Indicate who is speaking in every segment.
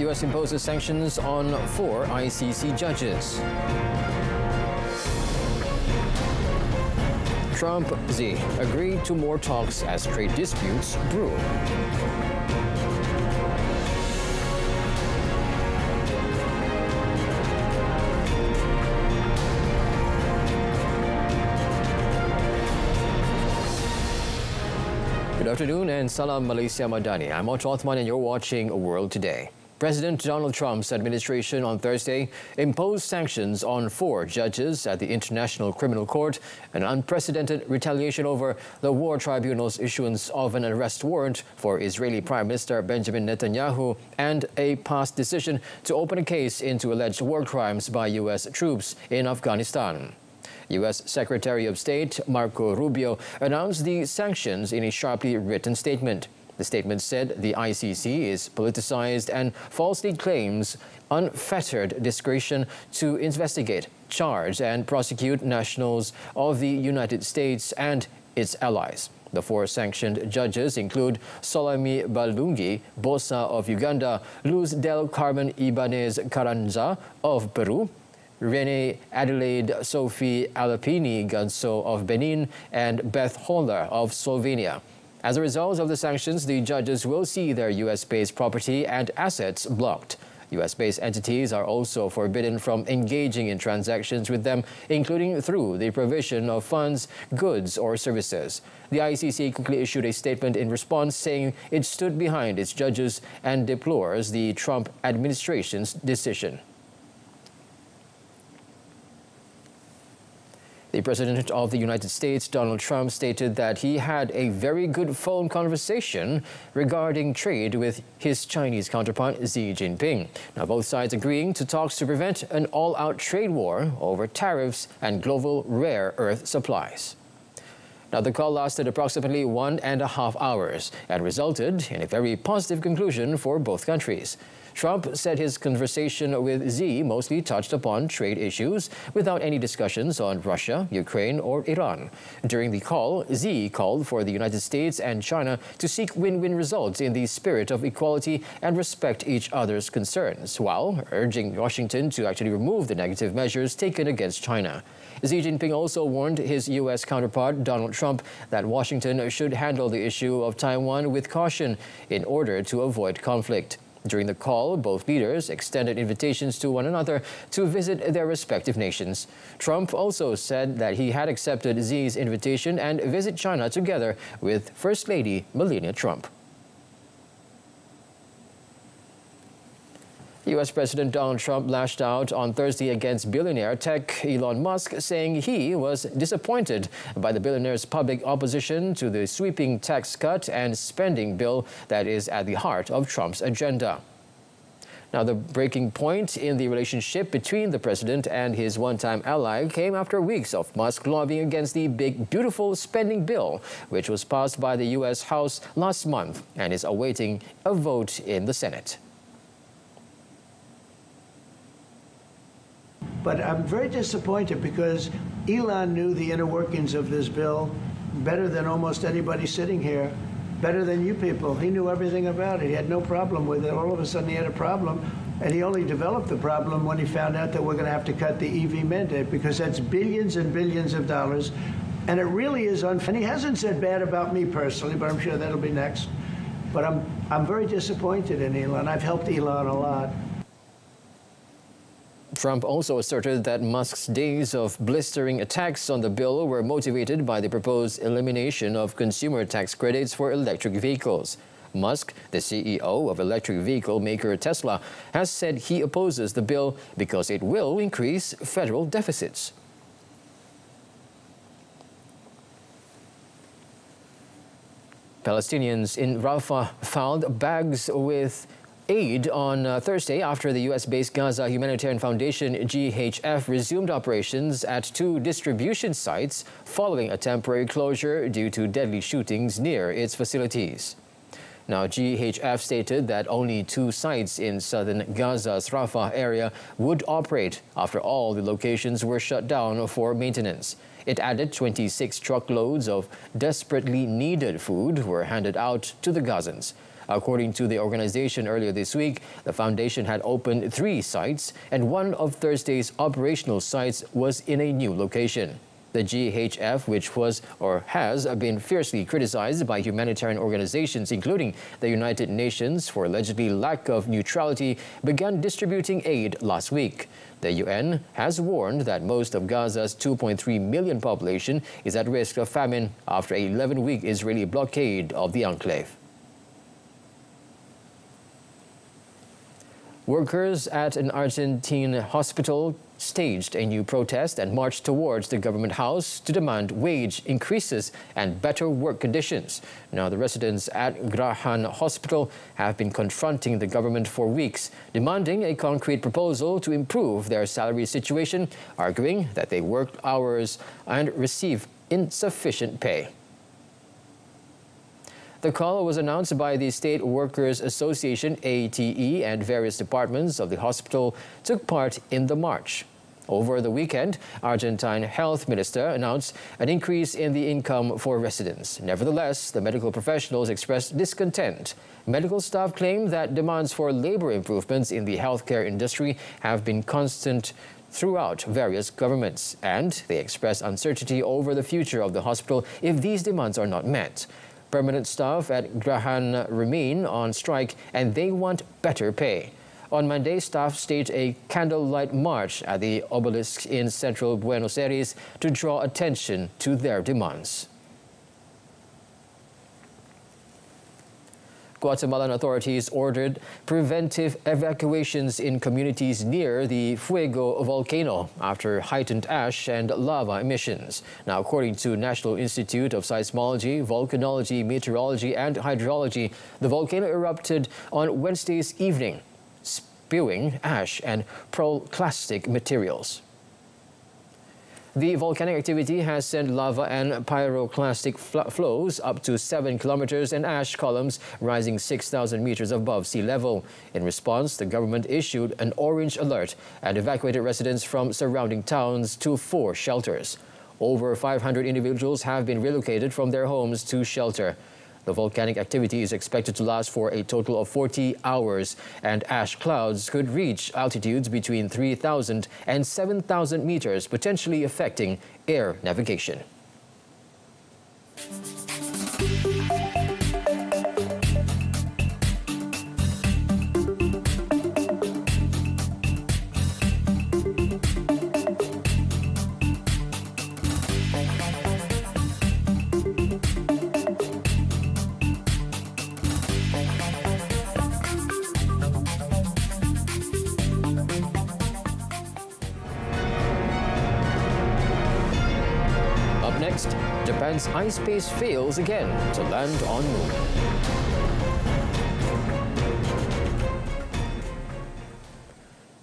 Speaker 1: U.S. imposes sanctions on 4 ICC judges. Trump, Xi agreed to more talks as trade disputes brew. Good afternoon and Salam Malaysia Madani. I'm Otto Othman and you're watching World Today. President Donald Trump's administration on Thursday imposed sanctions on 4 judges at the International Criminal Court, an unprecedented retaliation over the War Tribunal's issuance of an arrest warrant for Israeli Prime Minister Benjamin Netanyahu and a past decision to open a case into alleged war crimes by U.S. troops in Afghanistan. U.S. Secretary of State Marco Rubio announced the sanctions in a sharply written statement. The statement said the ICC is politicized and falsely claims unfettered discretion to investigate, charge and prosecute nationals of the United States and its allies. The 4 sanctioned judges include Solami Balungi Bosa of Uganda, Luz del Carmen Ibanez Carranza of Peru, Rene Adelaide Sophie Alapini Ganso of Benin, and Beth Holler of Slovenia. As a result of the sanctions, the judges will see their U.S.-based property and assets blocked. U.S.-based entities are also forbidden from engaging in transactions with them, including through the provision of funds, goods, or services. The ICC quickly issued a statement in response, saying it stood behind its judges and deplores the Trump administration's decision. The President of the United States, Donald Trump, stated that he had a very good phone conversation regarding trade with his Chinese counterpart, Xi Jinping. Now, both sides agreeing to talks to prevent an all-out trade war over tariffs and global rare earth supplies. Now, the call lasted approximately 1.5 hours and resulted in a very positive conclusion for both countries. Trump said his conversation with Xi mostly touched upon trade issues without any discussions on Russia, Ukraine, or Iran. During the call, Xi called for the United States and China to seek win-win results in the spirit of equality and respect each other's concerns, while urging Washington to actually remove the negative measures taken against China. Xi Jinping also warned his U.S. counterpart, Donald Trump, that Washington should handle the issue of Taiwan with caution in order to avoid conflict. During the call, both leaders extended invitations to one another to visit their respective nations. Trump also said that he had accepted Xi's invitation and visit China together with First Lady Melania Trump. U.S. President Donald Trump lashed out on Thursday against billionaire tech Elon Musk, saying he was disappointed by the billionaire's public opposition to the sweeping tax cut and spending bill that is at the heart of Trump's agenda. Now, the breaking point in the relationship between the president and his one-time ally came after weeks of Musk lobbying against the big, beautiful spending bill, which was passed by the U.S. House last month and is awaiting a vote in the Senate.
Speaker 2: But I'm very disappointed because Elon knew the inner workings of this bill better than almost anybody sitting here, better than you people. He knew everything about it. He had no problem with it. All of a sudden he had a problem, and he only developed the problem when he found out that we're going to have to cut the EV mandate, because that's billions and billions of dollars, and it really is unfair. And he hasn't said bad about me personally, but I'm sure that'll be next. But I'm very disappointed in Elon. I've helped Elon a lot.
Speaker 1: Trump also asserted that Musk's days of blistering attacks on the bill were motivated by the proposed elimination of consumer tax credits for electric vehicles. Musk, the CEO of electric vehicle maker Tesla, has said he opposes the bill because it will increase federal deficits. Palestinians in Rafah found bags with aid on Thursday after the U.S.-based Gaza Humanitarian Foundation GHF resumed operations at 2 distribution sites following a temporary closure due to deadly shootings near its facilities. Now, GHF stated that only 2 sites in southern Gaza's Rafah area would operate after all the locations were shut down for maintenance. It added 26 truckloads of desperately needed food were handed out to the Gazans. According to the organization earlier this week, the foundation had opened 3 sites, and one of Thursday's operational sites was in a new location. The GHF, which was or has been fiercely criticized by humanitarian organizations, including the United Nations, for allegedly lack of neutrality, began distributing aid last week. The UN has warned that most of Gaza's 2.3 million population is at risk of famine after an 11-week Israeli blockade of the enclave. Workers at an Argentine hospital staged a new protest and marched towards the government house to demand wage increases and better work conditions. Now, the residents at Kerana Hospital have been confronting the government for weeks, demanding a concrete proposal to improve their salary situation, arguing that they work hours and receive insufficient pay. The call was announced by the State Workers Association, ATE, and various departments of the hospital took part in the march. Over the weekend, Argentine Health Minister announced an increase in the income for residents. Nevertheless, the medical professionals expressed discontent. Medical staff claim that demands for labor improvements in the healthcare industry have been constant throughout various governments, and they express uncertainty over the future of the hospital if these demands are not met. Permanent staff at Kerana remain on strike and they want better pay. On Monday, staff staged a candlelight march at the obelisk in central Buenos Aires to draw attention to their demands. Guatemalan authorities ordered preventive evacuations in communities near the Fuego volcano after heightened ash and lava emissions. Now, according to National Institute of Seismology, Volcanology, Meteorology and Hydrology, the volcano erupted on Wednesday's evening, spewing ash and pyroclastic materials. The volcanic activity has sent lava and pyroclastic flows up to 7 kilometers and ash columns rising 6,000 meters above sea level. In response, the government issued an orange alert and evacuated residents from surrounding towns to 4 shelters. Over 500 individuals have been relocated from their homes to shelter. The volcanic activity is expected to last for a total of 40 hours, and ash clouds could reach altitudes between 3,000 and 7,000 meters, potentially affecting air navigation. Next, Japan's iSpace fails again to land on Moon.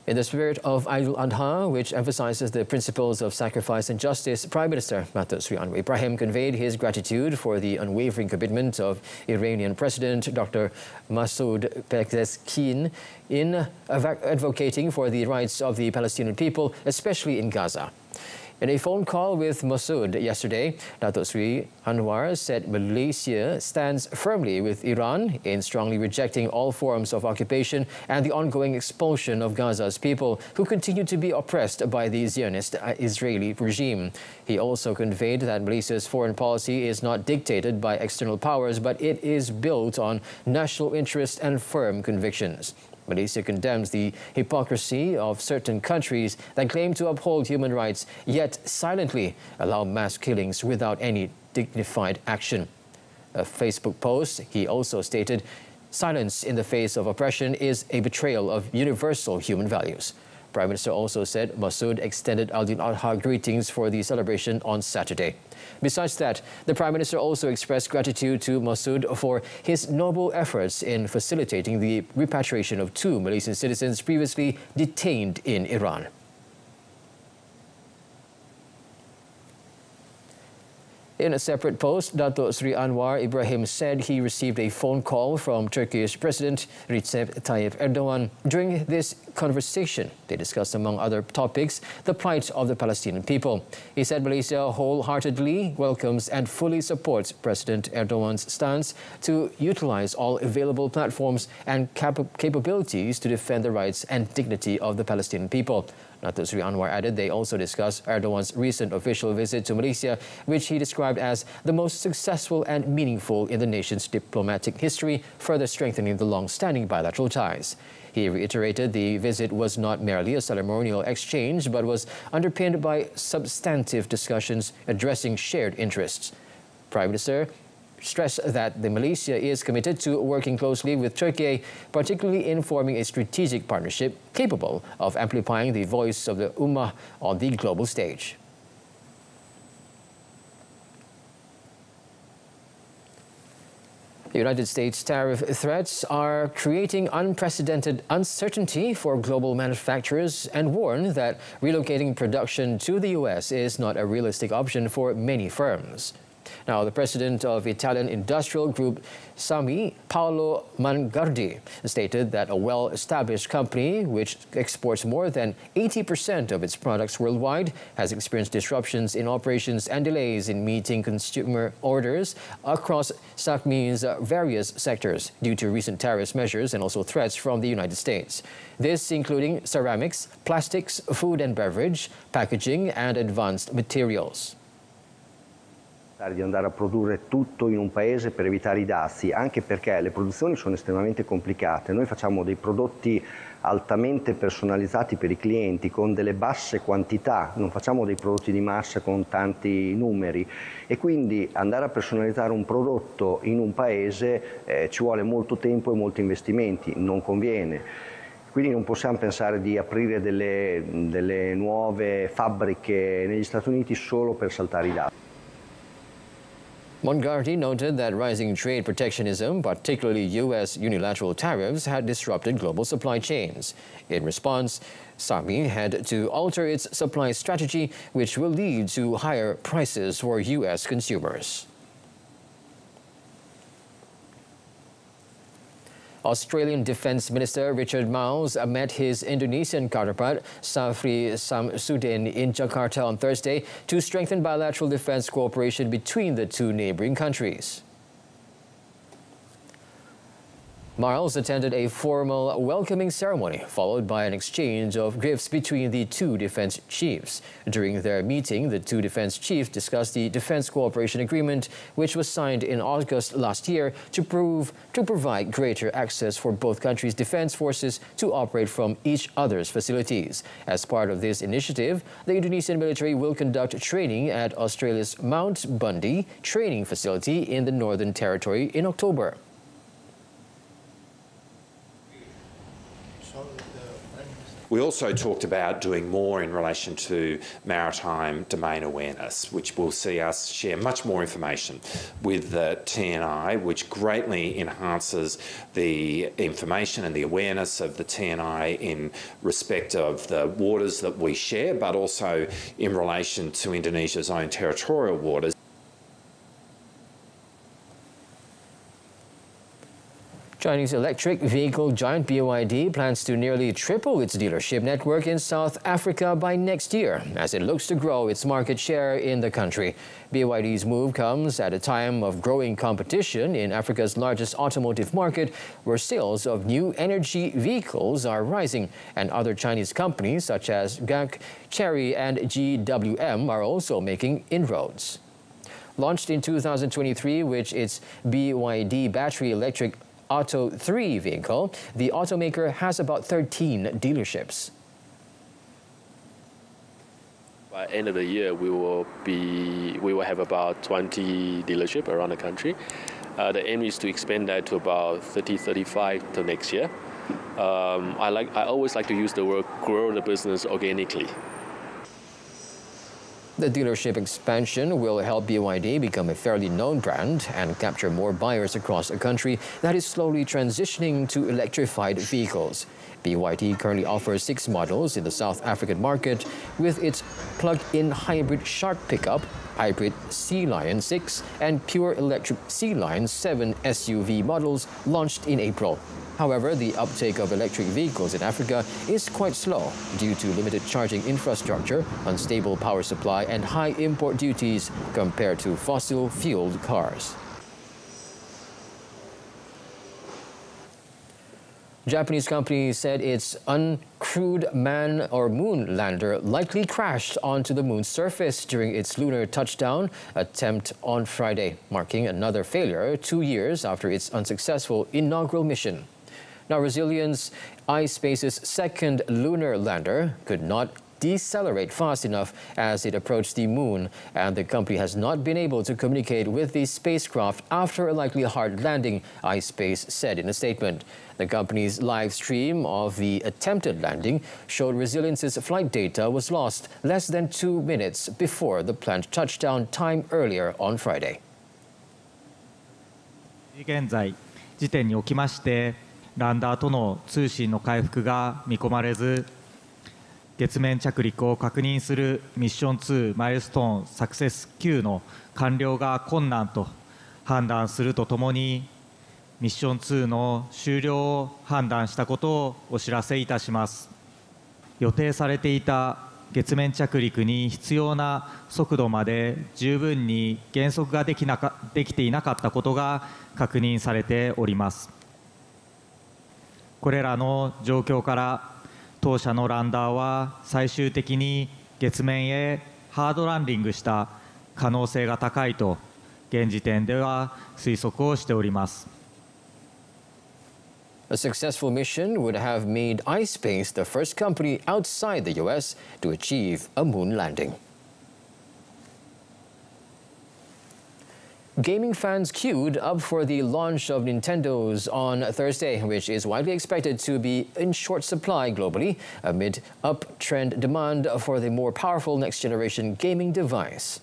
Speaker 1: In the spirit of Idul Adha, which emphasizes the principles of sacrifice and justice, Prime Minister Datuk Seri Anwar Ibrahim conveyed his gratitude for the unwavering commitment of Iranian President Dr. Masoud Pezeshkian in advocating for the rights of the Palestinian people, especially in Gaza. In a phone call with Masoud yesterday, Datuk Seri Anwar said Malaysia stands firmly with Iran in strongly rejecting all forms of occupation and the ongoing expulsion of Gaza's people who continue to be oppressed by the Zionist Israeli regime. He also conveyed that Malaysia's foreign policy is not dictated by external powers, but it is built on national interest and firm convictions. Malaysia condemns the hypocrisy of certain countries that claim to uphold human rights, yet silently allow mass killings without any dignified action. A Facebook post, he also stated, "Silence in the face of oppression is a betrayal of universal human values." Prime Minister also said Masoud extended Idul Adha greetings for the celebration on Saturday. Besides that, the Prime Minister also expressed gratitude to Masoud for his noble efforts in facilitating the repatriation of 2 Malaysian citizens previously detained in Iran. In a separate post, Dato' Sri Anwar Ibrahim said he received a phone call from Turkish President Recep Tayyip Erdogan. During this conversation, they discussed, among other topics, the plight of the Palestinian people. He said Malaysia wholeheartedly welcomes and fully supports President Erdogan's stance to utilize all available platforms and capabilities to defend the rights and dignity of the Palestinian people. Dato' Sri Anwar added they also discussed Erdogan's recent official visit to Malaysia, which he described as the most successful and meaningful in the nation's diplomatic history, further strengthening the long-standing bilateral ties. He reiterated the visit was not merely a ceremonial exchange, but was underpinned by substantive discussions addressing shared interests. Prime Minister stressed that Malaysia is committed to working closely with Turkey, particularly in forming a strategic partnership capable of amplifying the voice of the Ummah on the global stage. The United States tariff threats are creating unprecedented uncertainty for global manufacturers and warn that relocating production to the U.S. is not a realistic option for many firms. Now, the president of Italian industrial group SAMI, Paolo Mangardi, stated that a well-established company which exports more than 80% of its products worldwide has experienced disruptions in operations and delays in meeting consumer orders across SAMI's various sectors due to recent tariff measures and also threats from the United States. This including ceramics, plastics, food and beverage, packaging and advanced materials.
Speaker 3: Di andare a produrre tutto in un paese per evitare i dazi, anche perché le produzioni sono estremamente complicate. Noi facciamo dei prodotti altamente personalizzati per i clienti con delle basse quantità, non facciamo dei prodotti di massa con tanti numeri e quindi andare a personalizzare un prodotto in un paese ci vuole molto tempo e molti investimenti, non conviene. Quindi non possiamo pensare di aprire delle nuove fabbriche negli Stati Uniti solo per saltare i dazi.
Speaker 1: Mangardi noted that rising trade protectionism, particularly U.S. unilateral tariffs, had disrupted global supply chains. In response, SAMI had to alter its supply strategy, which will lead to higher prices for U.S. consumers. Australian Defence Minister Richard Marles met his Indonesian counterpart Safri Samsudin in Jakarta on Thursday to strengthen bilateral defence cooperation between the two neighbouring countries. Marles attended a formal welcoming ceremony, followed by an exchange of gifts between the two defence chiefs. During their meeting, the two defence chiefs discussed the Defence Cooperation Agreement, which was signed in August last year to provide greater access for both countries' defence forces to operate from each other's facilities. As part of this initiative, the Indonesian military will conduct training at Australia's Mount Bundy training facility in the Northern Territory in October.
Speaker 4: We also talked about doing more in relation to maritime domain awareness, which will see us share much more information with the TNI, which greatly enhances the information and the awareness of the TNI in respect of the waters that we share, but also in relation to Indonesia's own territorial waters.
Speaker 1: Chinese electric vehicle giant BYD plans to nearly triple its dealership network in South Africa by next year as it looks to grow its market share in the country. BYD's move comes at a time of growing competition in Africa's largest automotive market, where sales of new energy vehicles are rising, and other Chinese companies such as GAC, Chery and GWM are also making inroads. Launched in 2023 with its BYD battery electric Auto 3 vehicle, the automaker has about 13 dealerships.
Speaker 5: By the end of the year, we will have about 20 dealerships around the country. The aim is to expand that to about 30, 35 till next year. I always like to use the word grow the business organically.
Speaker 1: The dealership expansion will help BYD become a fairly known brand and capture more buyers across a country that is slowly transitioning to electrified vehicles. BYD currently offers 6 models in the South African market, with its plug-in hybrid Shark pickup hybrid Sea Lion 6 and pure electric Sea Lion 7 SUV models launched in April. However, the uptake of electric vehicles in Africa is quite slow due to limited charging infrastructure, unstable power supply, and high import duties compared to fossil-fueled cars. Japanese company said its uncrewed man or moon lander likely crashed onto the moon's surface during its lunar touchdown attempt on Friday, marking another failure 2 years after its unsuccessful inaugural mission. Now, Brazilian's iSpace's second lunar lander could not decelerate fast enough as it approached the moon, and the company has not been able to communicate with the spacecraft after a likely hard landing, iSpace said in a statement. The company's live stream of the attempted landing showed Resilience's flight data was lost less than 2 minutes before the planned touchdown time earlier on Friday.
Speaker 6: 現在時点におきましてランダーとの通信の回復が見込まれず、月面着陸を確認するミッション2マイルストーンサクセス9の完了が困難と判断するとともに、ミッション2の終了を判断したことをお知らせいたします。予定されていた月面着陸に必要な速度まで十分に減速ができていなかったことが確認されております。これらの状況から当社のランダーは最終的に月面へハードランディングした可能性が高いと現時点では推測をしております。
Speaker 1: A successful mission would have made iSpace the first company outside the US to achieve a moon landing. Gaming fans queued up for the launch of Nintendo's on Thursday, which is widely expected to be in short supply globally amid uptrend demand for the more powerful next-generation gaming device.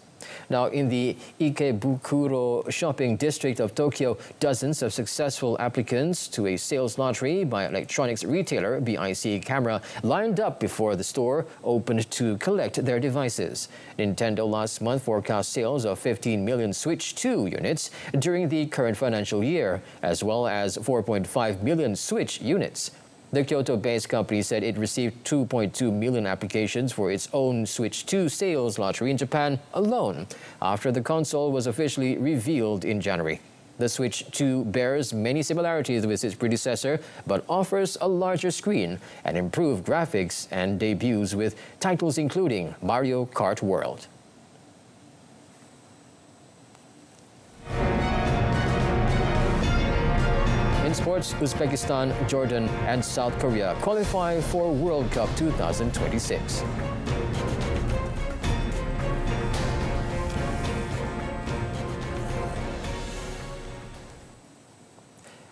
Speaker 1: Now, in the Ikebukuro shopping district of Tokyo, dozens of successful applicants to a sales lottery by electronics retailer BIC Camera lined up before the store opened to collect their devices. Nintendo last month forecast sales of 15 million Switch 2 units during the current financial year, as well as 4.5 million Switch units. The Kyoto-based company said it received 2.2 million applications for its own Switch 2 sales lottery in Japan alone after the console was officially revealed in January. The Switch 2 bears many similarities with its predecessor, but offers a larger screen and improved graphics and debuts with titles including Mario Kart World. In sports, Uzbekistan, Jordan, and South Korea qualify for World Cup 2026.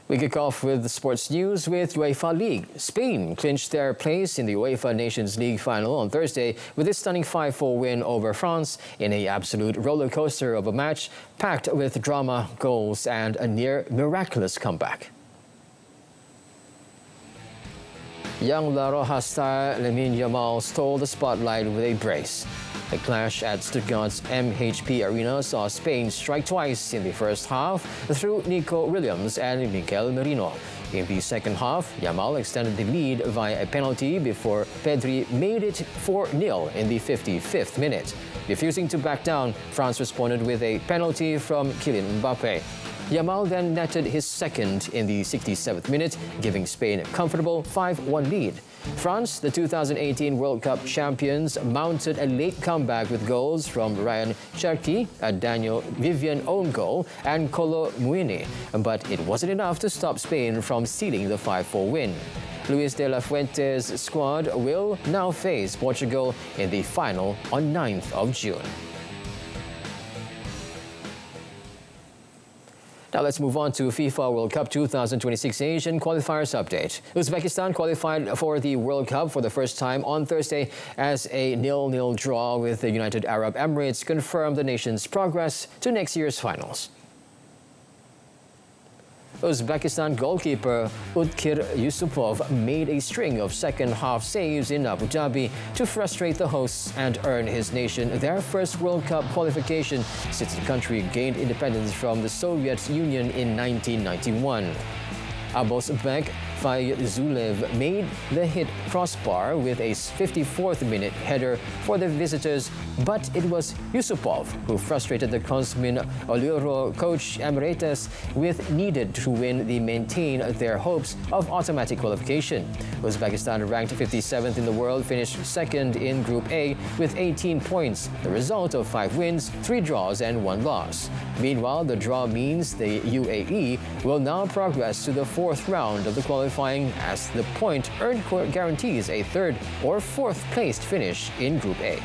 Speaker 1: We kick off with the sports news with UEFA League. Spain clinched their place in the UEFA Nations League final on Thursday with a stunning 5-4 win over France in an absolute roller coaster of a match packed with drama, goals, and a near miraculous comeback. Young La Roja star Lamine Yamal stole the spotlight with a brace. The clash at Stuttgart's MHP Arena saw Spain strike twice in the first half through Nico Williams and Mikel Merino. In the second half, Yamal extended the lead via a penalty before Pedri made it 4-0 in the 55th minute. Refusing to back down, France responded with a penalty from Kylian Mbappe. Yamal then netted his second in the 67th minute, giving Spain a comfortable 5-1 lead. France, the 2018 World Cup champions, mounted a late comeback with goals from Ryan Cherki, a Daniel Vivian own goal, and Kolo Muini, but it wasn't enough to stop Spain from sealing the 5-4 win. Luis de la Fuente's squad will now face Portugal in the final on 9th of June. Now let's move on to FIFA World Cup 2026 Asian qualifiers update. Uzbekistan qualified for the World Cup for the first time on Thursday as a 0-0 draw with the United Arab Emirates confirmed the nation's progress to next year's finals. Uzbekistan goalkeeper Utkir Yusupov made a string of second-half saves in Abu Dhabi to frustrate the hosts and earn his nation their first World Cup qualification since the country gained independence from the Soviet Union in 1991. Abosbek Fayzulev made the hit crossbar with a 54th-minute header for the visitors, but it was Yusupov who frustrated the Kosmin Oluro coach Emirates with needed to win the maintain their hopes of automatic qualification. Uzbekistan, ranked 57th in the world, finished second in Group A with 18 points, the result of 5 wins, 3 draws and 1 loss. Meanwhile, the draw means the UAE will now progress to the 4th round of the qualifying as the point earned guarantees a 3rd or 4th placed finish in Group A.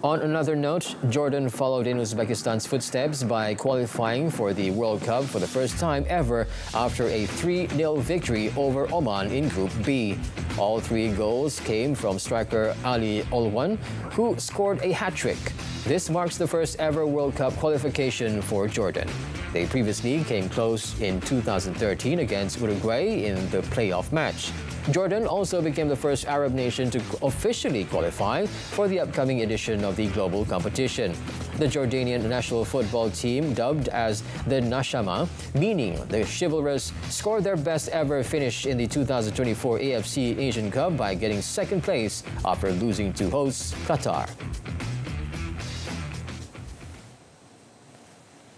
Speaker 1: On another note, Jordan followed in Uzbekistan's footsteps by qualifying for the World Cup for the first time ever after a 3-0 victory over Oman in Group B. All 3 goals came from striker Ali Olwan, who scored a hat-trick. This marks the first ever World Cup qualification for Jordan. They previously came close in 2013 against Uruguay in the playoff match. Jordan also became the first Arab nation to officially qualify for the upcoming edition of the global competition. The Jordanian national football team, dubbed as the Nashama, meaning the chivalrous, scored their best ever finish in the 2024 AFC Asian Cup by getting 2nd place after losing to hosts Qatar.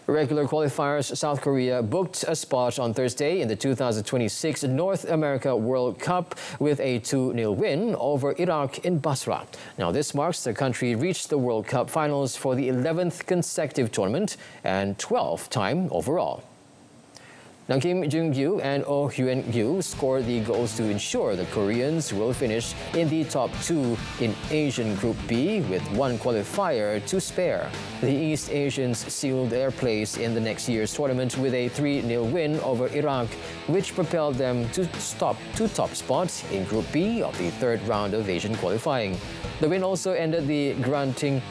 Speaker 1: Regular qualifiers, South Korea booked a spot on Thursday in the 2026 North America World Cup with a 2-0 win over Iraq in Basra. Now, this marks the country reached the World Cup finals for the 11th consecutive tournament and 12th time overall. Now, Kim Jung-gyu and Oh Hyun-gyu scored the goals to ensure the Koreans will finish in the top 2 in Asian Group B with 1 qualifier to spare. The East Asians sealed their place in the next year's tournament with a 3-0 win over Iraq, which propelled them to top spots in Group B of the 3rd round of Asian qualifying. The win also ended the granting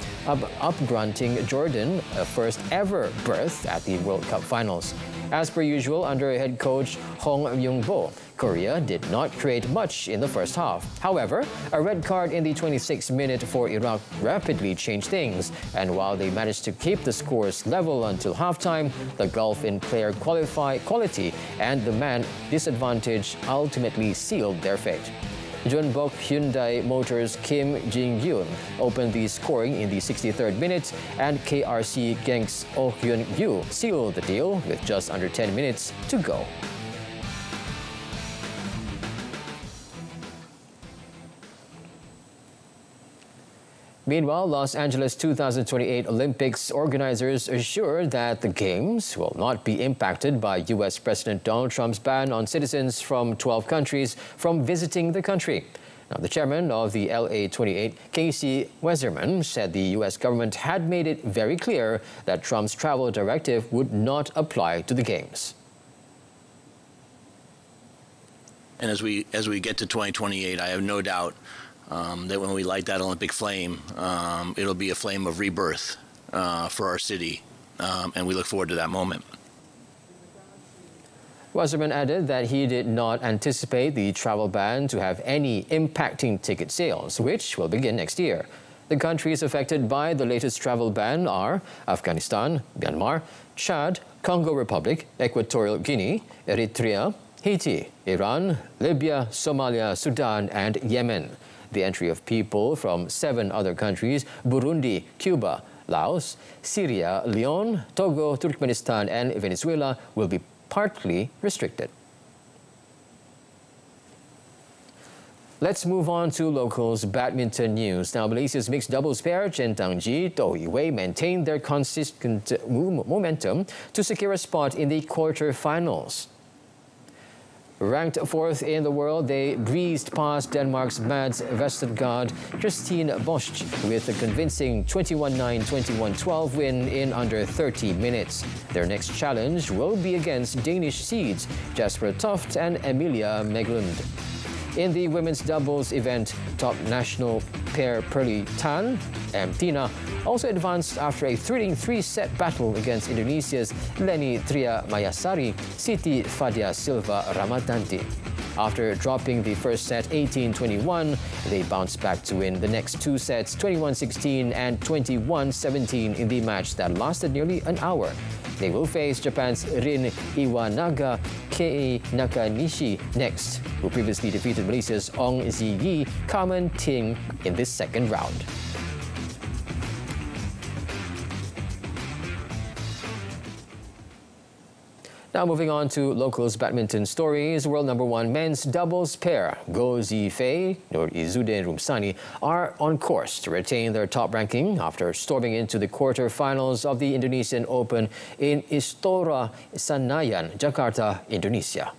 Speaker 1: Jordan a first ever berth at the World Cup finals. As per usual, under head coach Hong Myung-bo, Korea did not create much in the first half. However, a red card in the 26th minute for Iraq rapidly changed things, and while they managed to keep the scores level until halftime, the gulf in player quality and the man disadvantage ultimately sealed their fate. Jeonbuk Hyundai Motors' Kim Jin-gyun opened the scoring in the 63rd minute, and KRC Genk's Oh Hyun-gyu sealed the deal with just under 10 minutes to go. Meanwhile, Los Angeles 2028 Olympics organizers assured that the Games will not be impacted by U.S. President Donald Trump's ban on citizens from 12 countries from visiting the country. Now, the chairman of the LA28, Casey Weserman, said the U.S. government had made it very clear that Trump's travel directive would not apply to the Games.
Speaker 7: And as we get to 2028, I have no doubt that when we light that Olympic flame, it'll be a flame of rebirth for our city, and we look forward to that moment.
Speaker 1: Wasserman added that he did not anticipate the travel ban to have any impacting ticket sales, which will begin next year. The countries affected by the latest travel ban are Afghanistan, Myanmar, Chad, Congo Republic, Equatorial Guinea, Eritrea, Haiti, Iran, Libya, Somalia, Sudan, and Yemen. The entry of people from 7 other countries, Burundi, Cuba, Laos, Syria, Leone, Togo, Turkmenistan, and Venezuela, will be partly restricted. Let's move on to locals badminton news. Now, Malaysia's mixed doubles pair Chen Tangji, To Yiwei maintained their consistent momentum to secure a spot in the quarter-finals. Ranked 4th in the world, they breezed past Denmark's Mads Vestergaard, Christine Bosch with a convincing 21-9, 21-12 win in under 30 minutes. Their next challenge will be against Danish seeds Jasper Toft and Emilia Meglund. In the women's doubles event, top national pair Perli Tan and Tina also advanced after a thrilling three-set battle against Indonesia's Leni Tria Mayasari, Siti Fadia Silva Ramadanti. After dropping the first set 18-21, they bounced back to win the next two sets 21-16 and 21-17 in the match that lasted nearly an hour. They will face Japan's Rin Iwanaga Kei Nakanishi next, who previously defeated Malaysia's Ong Ziyi Carmen Ting in this second round. Now moving on to locals badminton stories, world number one men's doubles pair Go Zifei Nur Izzuddin Rumsani are on course to retain their top ranking after storming into the quarter-finals of the Indonesian Open in Istora Senayan, Jakarta, Indonesia.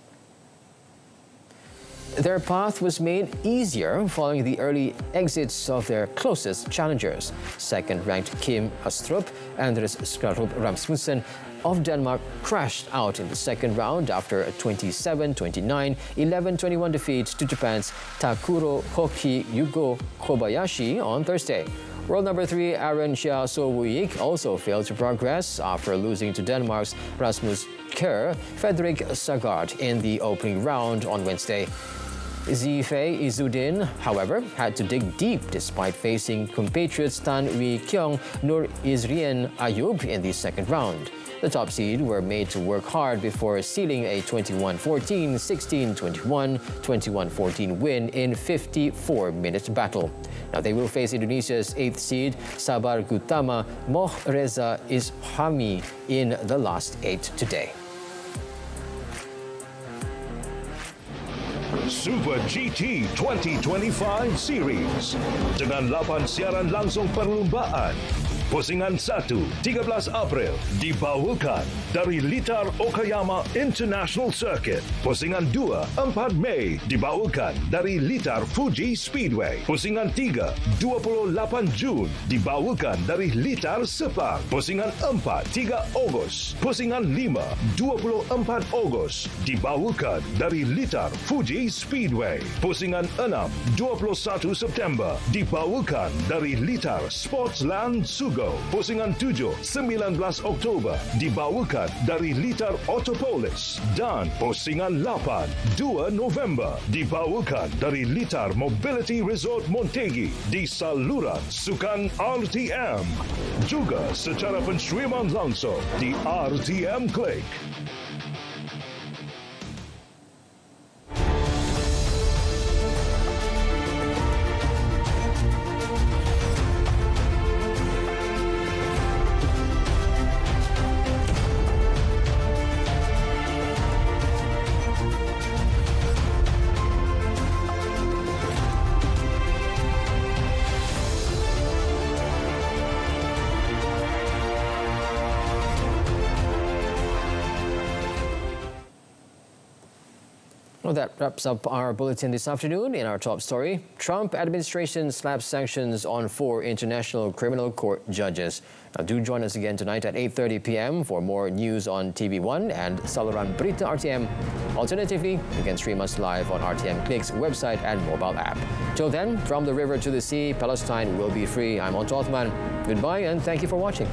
Speaker 1: Their path was made easier following the early exits of their closest challengers. Second-ranked Kim Astrup and Anders Skjarup Rasmussen of Denmark crashed out in the second round after a 27-29, 11-21 defeat to Japan's Takuro Hoki Yugo Kobayashi on Thursday. World number 3 Aaron Chia So-Woo-ik also failed to progress after losing to Denmark's Rasmus Kjær Frederik Sagard in the opening round on Wednesday. Zifei Izzuddin, however, had to dig deep despite facing compatriots Tan Wee Kyung Nur Izrien Ayub in the second round. The top seed were made to work hard before sealing a 21-14, 16-21, 21-14 win in 54-minute battle. Now they will face Indonesia's 8th seed Sabar Gutama Moh Reza Ishami in the last 8 today.
Speaker 8: Super GT 2025 Series dengan 8 siaran langsung perlumbaan. Pusingan 1, 13 April dibawakan dari Litar Okayama International Circuit. Pusingan 2, 4 Mei dibawakan dari Litar Fuji Speedway. Pusingan 3, 28 Jun dibawakan dari Litar Sepang. Pusingan 4, 3 Ogos. Pusingan 5, 24 Ogos dibawakan dari Litar Fuji Speedway. Pusingan 6, 21 September dibawakan dari Litar Sportsland Sugo. Pusingan 7, 19 Oktober dibawakan dari Litar Autopolis. Dan pusingan 8, 2 November dibawakan dari Litar Mobility Resort Montegi di saluran Sukan RTM. Juga secara penstreaman langsung di RTM Click.
Speaker 1: Well, that wraps up our bulletin this afternoon. In our top story, Trump administration slaps sanctions on 4 international criminal court judges. Now, do join us again tonight at 8:30 p.m. for more news on TV1 and saluran Berita RTM. Alternatively, you can stream us live on RTM Click's website and mobile app. Till then, from the river to the sea, Palestine will be free. I'm Otto Othman. Goodbye and thank you for watching.